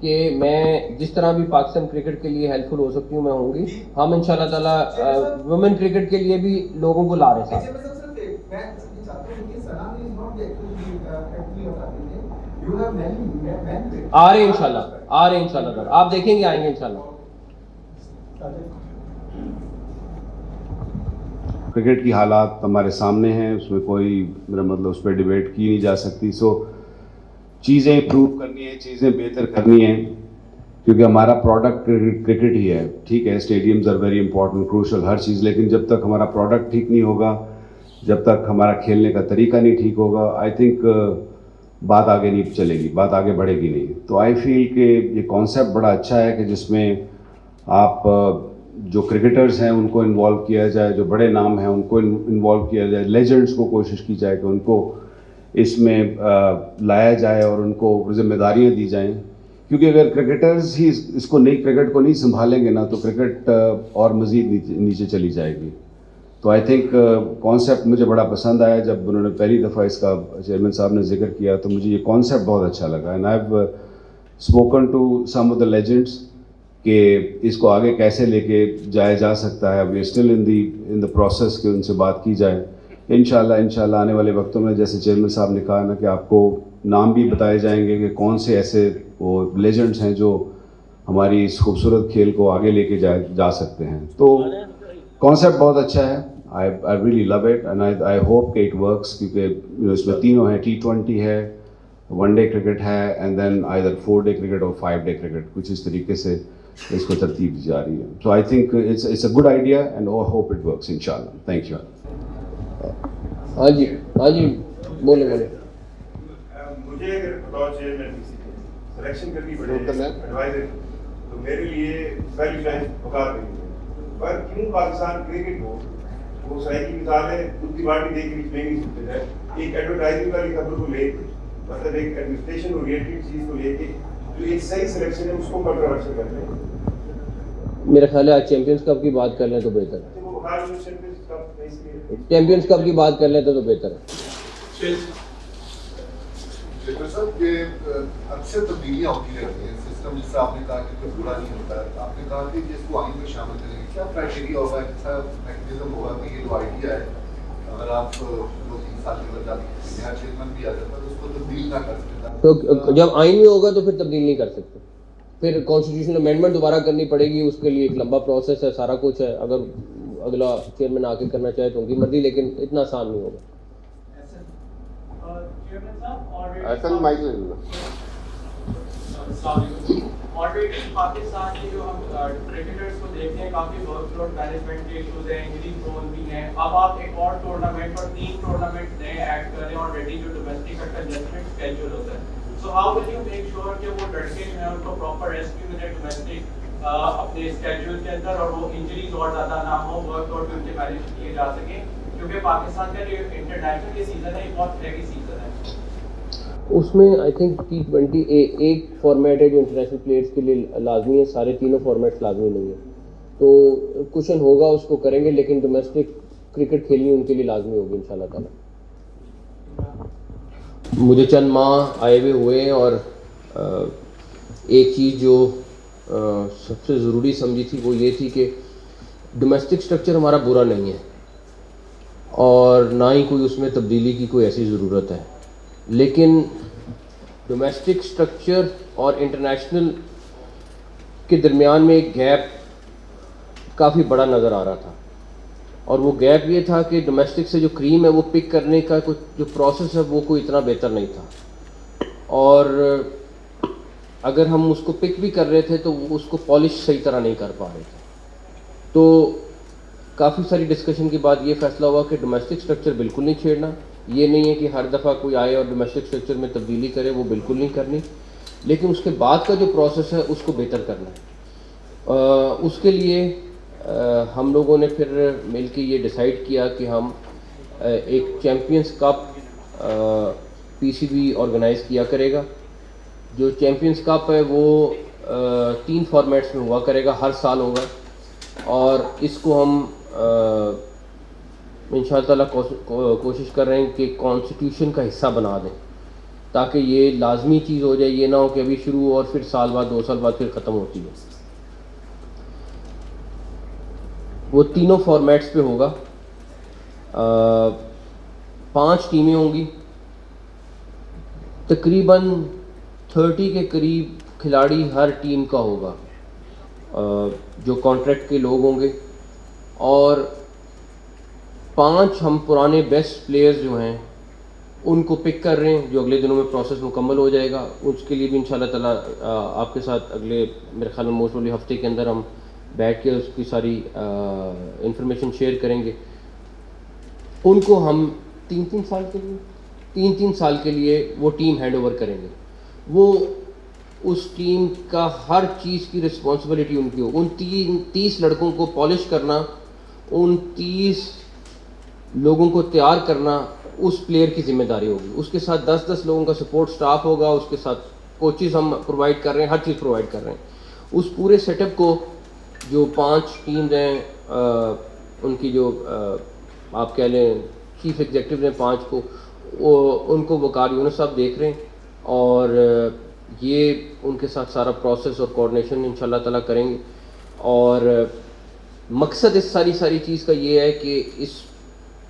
کہ میں جس طرح بھی پاکستان کرکٹ کے لیے ہیلپ فل ہو سکتی ہوں میں ہوں گی. ہم ان شاء اللہ تعالیٰ ویمن کرکٹ کے لیے بھی لوگوں کو لا رہے ہیں. آ رہے ہیں انشاءاللہ سر, آپ دیکھیں گے, آئیں گے انشاءاللہ. کرکٹ کی حالات ہمارے سامنے ہیں, اس میں کوئی میرا مطلب اس پہ ڈیبیٹ کی نہیں جا سکتی. سو چیزیں امپروو کرنی ہیں, چیزیں بہتر کرنی ہیں, کیونکہ ہمارا پروڈکٹ کرکٹ ہی ہے. ٹھیک ہے, stadiums are very important, crucial, ہر چیز, لیکن جب تک ہمارا پروڈکٹ ٹھیک نہیں ہوگا, جب تک ہمارا کھیلنے کا طریقہ نہیں ٹھیک ہوگا, آئی تھنک بات آگے نہیں چلے گی, بات آگے بڑھے گی نہیں. تو آئی فیل کہ یہ کانسیپٹ بڑا اچھا ہے کہ جس میں آپ جو کرکٹرز ہیں ان کو انوالو کیا جائے, جو بڑے نام ہیں ان کو انوالو کیا جائے, لیجنڈس کو کوشش کی جائے کہ ان کو اس میں لایا جائے اور ان کو ذمہ داریاں دی جائیں. کیونکہ اگر کرکٹرز ہی اس کو کرکٹ کو نہیں سنبھالیں گے نا تو کرکٹ اور مزید نیچے چلی جائے گی. تو آئی تھنک کانسیپٹ مجھے بڑا پسند آیا. جب انہوں نے پہلی دفعہ اس کا چیئرمین صاحب نے ذکر کیا تو مجھے یہ کانسیپٹ بہت اچھا لگا. And I have spoken to some of the legends کہ اس کو آگے کیسے لے کے جایا جا سکتا ہے. We are still in the process کہ ان سے بات کی جائے. انشاءاللہ آنے والے وقتوں میں جیسے چیئرمین صاحب نے کہا نا کہ آپ کو نام بھی بتائے جائیں گے کہ کون سے ایسے وہ لیجنڈس ہیں جو ہماری اس خوبصورت کھیل کو آگے لے کے جا سکتے ہیں. تو کانسیپٹ بہت اچھا ہے. I really love it and I hope کہ it works, کیونکہ اس میں تینوں ہیں, T20 ہے, ون ڈے کرکٹ ہے, and then either 4 day cricket اور 5 day cricket, کچھ اس طریقے سے اس کو ترتیب دی جا رہی ہے. So I think it's a good idea and I hope it works inshallah. Thank you. ہاں جی بولے مجھے اگر بتاؤ چیئرمین سلیکشن کرنی پڑے ایڈوائزر تو میرے لیے پہلی چوائس بکار نہیں ہے. پر کیوں پاکستان کرکٹ کو وہ سائیکل کی مثال ہے, خود کی باڈی دیکھ کے میں نہیں سکتے ہیں. ایک ایڈورٹائزنگ والی خبر کو لے کے مطلب ایک ایڈمنسٹریشن اورینٹڈ چیز کو لے کے جو ایک صحیح سلیکشن ہے اس کو کنٹروورشل کرتے ہیں. میرا خیال ہے آج چیمپئنز کپ کی بات کر لیں تو بہتر ہے. وہ بخار چیمپئنز کپ نہیں اس چیمپئنز کپ کی بات کر لیتے تو بہتر ہے. صاحب یہ اکثر تبدیلیاں ہوتی رہتی ہیں سسٹم, جس سے آپ نے کہا کہ کوئی برا نہیں ہوتا ہے. آپ نے کہا کہ اس کو آئین میں شامل کریں گے, کیا کرائٹیریا ہوگا, کیسا میکنزم ہوگا کہ یہ جو آئیڈیا ہے اگر آپ 2-3 سال کے بعد نیا چیئرمین بھی آ جاتا ہے تو اس کو تبدیل نہ کر سکتا؟ تو جب آئین میں ہوگا تو پھر تبدیل نہیں کر سکتے, پھر کانسٹیٹیوشنل امینڈمنٹ دوبارہ کرنی پڑے گی. اس کے لیے ایک لمبا پروسیس ہے, سارا کچھ ہے. اگر اگلا چیئرمین آ کے کرنا چاہے تو ان کی مرضی, لیکن اتنا آسان نہیں ہوگا. آلریڈی پاکستان کے جو ہم کرکٹرز کو دیکھتے ہیں کافی ورک لوڈ مینجمنٹ کے ایشوز ہیں, انجری پرون بھی ہیں. اب آپ ایک اور ٹورنامنٹ اور 3 ٹورنامنٹ نئے ایڈ کر رہے ہیں آلریڈی جو ڈومیسٹک کا کنجسٹمنٹ اسکیجول ہوتا ہے. So how will you make sure کہ وہ لڑکے جو ہیں ان کو پراپر ریسکیو ملے ڈومیسٹک اپنے اسکیجول کے اندر, اور وہ انجریز اور زیادہ نہ ہو, ورک لوڈ بھی ان کے مینیج کیے جا سکیں, کیونکہ پاکستان کا جو انٹرنیشنل یہ سیزن ہے یہ بہت ہیوی سیزن ہے. اس میں آئی تھنک T20 ایک فارمیٹ ہے جو انٹرنیشنل پلیئرس کے لیے لازمی ہے, سارے تینوں فارمیٹس لازمی نہیں ہیں. تو کوشن ہوگا اس کو کریں گے, لیکن ڈومیسٹک کرکٹ کھیلنی ان کے لیے لازمی ہوگی انشاءاللہ تعالیٰ. مجھے چند ماہ آئے ہوئے ہیں اور ایک چیز جو سب سے ضروری سمجھی تھی وہ یہ تھی کہ ڈومیسٹک سٹرکچر ہمارا برا نہیں ہے اور نہ ہی کوئی اس میں تبدیلی کی کوئی ایسی ضرورت ہے, لیکن ڈومیسٹک سٹرکچر اور انٹرنیشنل کے درمیان میں ایک گیپ کافی بڑا نظر آ رہا تھا. اور وہ گیپ یہ تھا کہ ڈومیسٹک سے جو کریم ہے وہ پک کرنے کا کچھ جو پروسیس ہے وہ کوئی اتنا بہتر نہیں تھا, اور اگر ہم اس کو پک بھی کر رہے تھے تو اس کو پالش صحیح طرح نہیں کر پا رہے تھے. تو کافی ساری ڈسکشن کے بعد یہ فیصلہ ہوا کہ ڈومیسٹک سٹرکچر بالکل نہیں چھیڑنا. یہ نہیں ہے کہ ہر دفعہ کوئی آئے اور ڈومیسٹک سٹرکچر میں تبدیلی کرے, وہ بالکل نہیں کرنی, لیکن اس کے بعد کا جو پروسیس ہے اس کو بہتر کرنا ہے. اس کے لیے ہم لوگوں نے پھر مل کے یہ ڈیسائیڈ کیا کہ ہم ایک چیمپئنز کپ PCB آرگنائز کیا کرے گا. جو چیمپئنز کپ ہے وہ 3 فارمیٹس میں ہوا کرے گا, ہر سال ہوگا, اور اس کو ہم ان شاء اللہ تعالیٰ کوشش کر رہے ہیں کہ کانسٹیٹیوشن کا حصہ بنا دیں تاکہ یہ لازمی چیز ہو جائے, یہ نہ ہو کہ ابھی شروع اور پھر سال بعد 2 سال بعد پھر ختم ہوتی ہے. وہ تینوں فارمیٹس پہ ہوگا. 5 ٹیمیں ہوں گی, تقریباً 30 کے قریب کھلاڑی ہر ٹیم کا ہوگا جو کانٹریکٹ کے لوگ ہوں گے, اور 5 ہم پرانے بیسٹ پلیئرز جو ہیں ان کو پک کر رہے ہیں, جو اگلے دنوں میں پروسیس مکمل ہو جائے گا. اس کے لیے بھی انشاءاللہ تعالیٰ آپ کے ساتھ اگلے میرے خیال میں موسٹ والی ہفتے کے اندر ہم بیٹھ کے اس کی ساری انفارمیشن شیئر کریں گے. ان کو ہم 3 سال کے لیے وہ ٹیم ہینڈ اوور کریں گے. وہ اس ٹیم کا ہر چیز کی رسپانسبلٹی ان کی ہو. ان 30 لڑکوں کو پالش کرنا, ان 30 لوگوں کو تیار کرنا اس پلیئر کی ذمہ داری ہوگی. اس کے ساتھ 10 لوگوں کا سپورٹ سٹاف ہوگا, اس کے ساتھ کوچز ہم پرووائڈ کر رہے ہیں, ہر چیز پرووائڈ کر رہے ہیں. اس پورے سیٹ اپ کو جو 5 ٹیمز ہیں ان کی جو آپ کہہ لیں چیف ایگزیکٹو ہیں 5 کو, ان کو وقار یونس صاحب دیکھ رہے ہیں, اور یہ ان کے ساتھ سارا پروسیس اور کوآرڈینیشن انشاءاللہ تعالیٰ کریں گے. اور مقصد اس ساری چیز کا یہ ہے کہ اس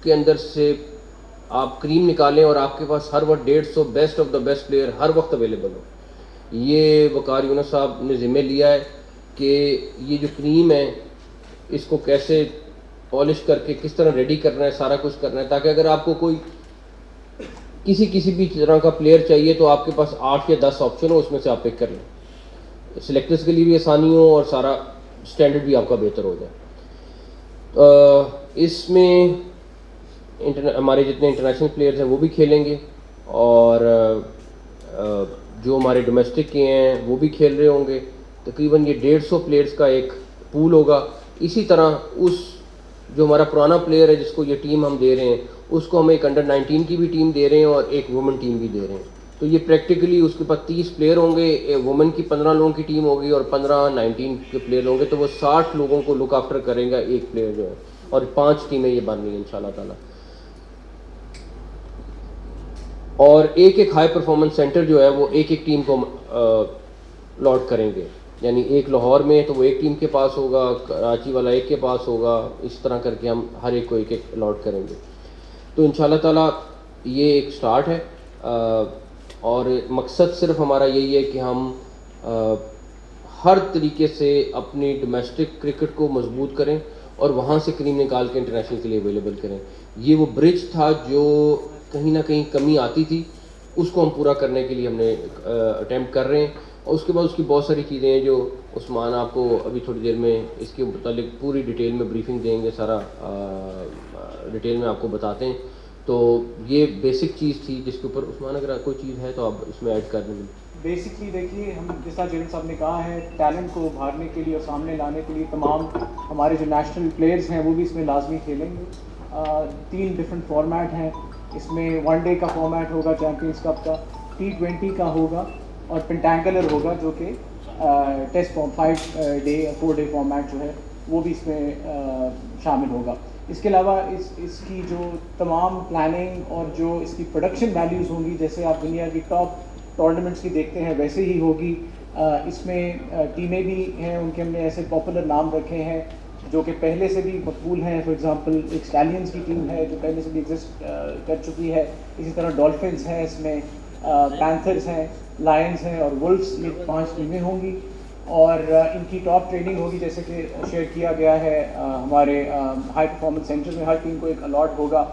کے اندر سے آپ کریم نکالیں اور آپ کے پاس ہر وقت 150 best of the best player ہر وقت اویلیبل ہو. یہ وقار یونس صاحب نے ذمہ لیا ہے کہ یہ جو کریم ہے اس کو کیسے پالش کر کے کس طرح ریڈی کرنا ہے, سارا کچھ کرنا ہے, تاکہ اگر آپ کو کوئی کسی بھی طرح کا پلیئر چاہیے تو آپ کے پاس 8 یا 10 آپشن ہو, اس میں سے آپ پک کر لیں. سلیکٹرز کے لیے بھی آسانی ہو اور سارا اسٹینڈرڈ بھی آپ کا بہتر ہو جائے. اس میں ہمارے جتنے انٹرنیشنل پلیئرز ہیں وہ بھی کھیلیں گے, اور جو ہمارے ڈومیسٹک کے ہیں وہ بھی کھیل رہے ہوں گے. تقریباً یہ 150 پلیئرز کا ایک پول ہوگا. اسی طرح اس جو ہمارا پرانا پلیئر ہے جس کو یہ ٹیم ہم دے رہے ہیں, اس کو ہم ایک انڈر 19 کی بھی ٹیم دے رہے ہیں اور ایک وومن ٹیم بھی دے رہے ہیں. تو یہ پریکٹیکلی اس کے پاس 30 پلیئر ہوں گے, وومن کی 15 لوگوں کی ٹیم ہوگی اور 15 19 کے پلیئر ہوں گے. تو وہ 60 لوگوں کو لک آفٹر کرے گا ایک پلیئر جو ہے, اور 5 ٹیمیں یہ بن رہی ہیں انشاءاللہ تعالیٰ. اور ایک ہائی پرفارمنس سینٹر جو ہے وہ ایک ٹیم کو لاٹ کریں گے. یعنی ایک لاہور میں تو وہ ایک ٹیم کے پاس ہوگا, کراچی والا ایک کے پاس ہوگا, اس طرح کر کے ہم ہر ایک کو ایک لاٹ کریں گے. تو انشاءاللہ تعالیٰ یہ ایک سٹارٹ ہے, اور مقصد صرف ہمارا یہی ہے کہ ہم ہر طریقے سے اپنی ڈومیسٹک کرکٹ کو مضبوط کریں اور وہاں سے کریم نکال کے انٹرنیشنل کے لیے اویلیبل کریں. یہ وہ برج تھا جو کہیں نہ کہیں کمی آتی تھی, اس کو ہم پورا کرنے کے لیے ہم نے اٹیمپٹ کر رہے ہیں. اور اس کے بعد اس کی بہت ساری چیزیں ہیں جو عثمان آپ کو ابھی تھوڑی دیر میں اس کے متعلق پوری ڈیٹیل میں بریفنگ دیں گے, سارا ڈیٹیل میں آپ کو بتاتے ہیں. تو یہ بیسک چیز تھی جس کے اوپر عثمان اگر کوئی چیز ہے تو آپ اس میں ایڈ کر دیں. بیسکلی دیکھیے, ہم جیسا جیون صاحب نے کہا ہے, ٹیلنٹ کو ابھارنے کے لیے اور سامنے لانے کے لیے تمام ہمارے جو نیشنل پلیئرز ہیں وہ بھی اس میں لازمی کھیلیں گے. 3 ڈفرینٹ فارمیٹ ہیں اس میں. 1 ڈے کا فارمیٹ ہوگا چیمپئنز کپ کا, T20 کا ہوگا, اور پینٹینگولر ہوگا جو کہ test form 5 day 4 day format جو ہے وہ بھی اس میں شامل ہوگا. اس کے علاوہ اس کی جو تمام پلاننگ اور جو اس کی پروڈکشن ویلیوز ہوں گی, جیسے آپ دنیا کی ٹاپ ٹورنامنٹس کی دیکھتے ہیں ویسے ہی ہوگی. اس میں ٹیمیں بھی ہیں, ان کے ہم نے ایسے پاپولر نام رکھے ہیں جو کہ پہلے سے بھی مقبول ہیں. فار ایگزامپل ایک اسٹیلینز کی ٹیم ہے جو پہلے سے بھی ایگزسٹ کر چکی ہے. اسی طرح ڈولفنز ہیں, اس میں پینتھرز ہیں, لائنز ہیں اور ولفز. یہ 5 ٹیمیں ہوں گی اور ان کی ٹاپ ٹریننگ ہوگی جیسے کہ شیئر کیا گیا ہے ہمارے ہائی پرفارمنس سینٹر میں. ہر ٹیم کو ایک الاٹ ہوگا.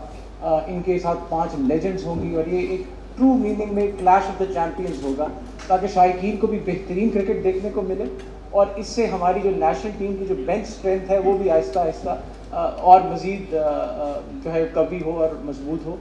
ان کے ساتھ 5 لیجنڈز ہوں گی, اور یہ ایک ٹرو میننگ میں کلیش آف دا چیمپئنز ہوگا تاکہ شائقین کو بھی بہترین کرکٹ دیکھنے کو ملے, اور اس سے ہماری جو نیشنل ٹیم کی جو بینچ اسٹرینتھ ہے وہ بھی آہستہ آہستہ اور مزید جو ہے قوی ہو اور مضبوط ہو.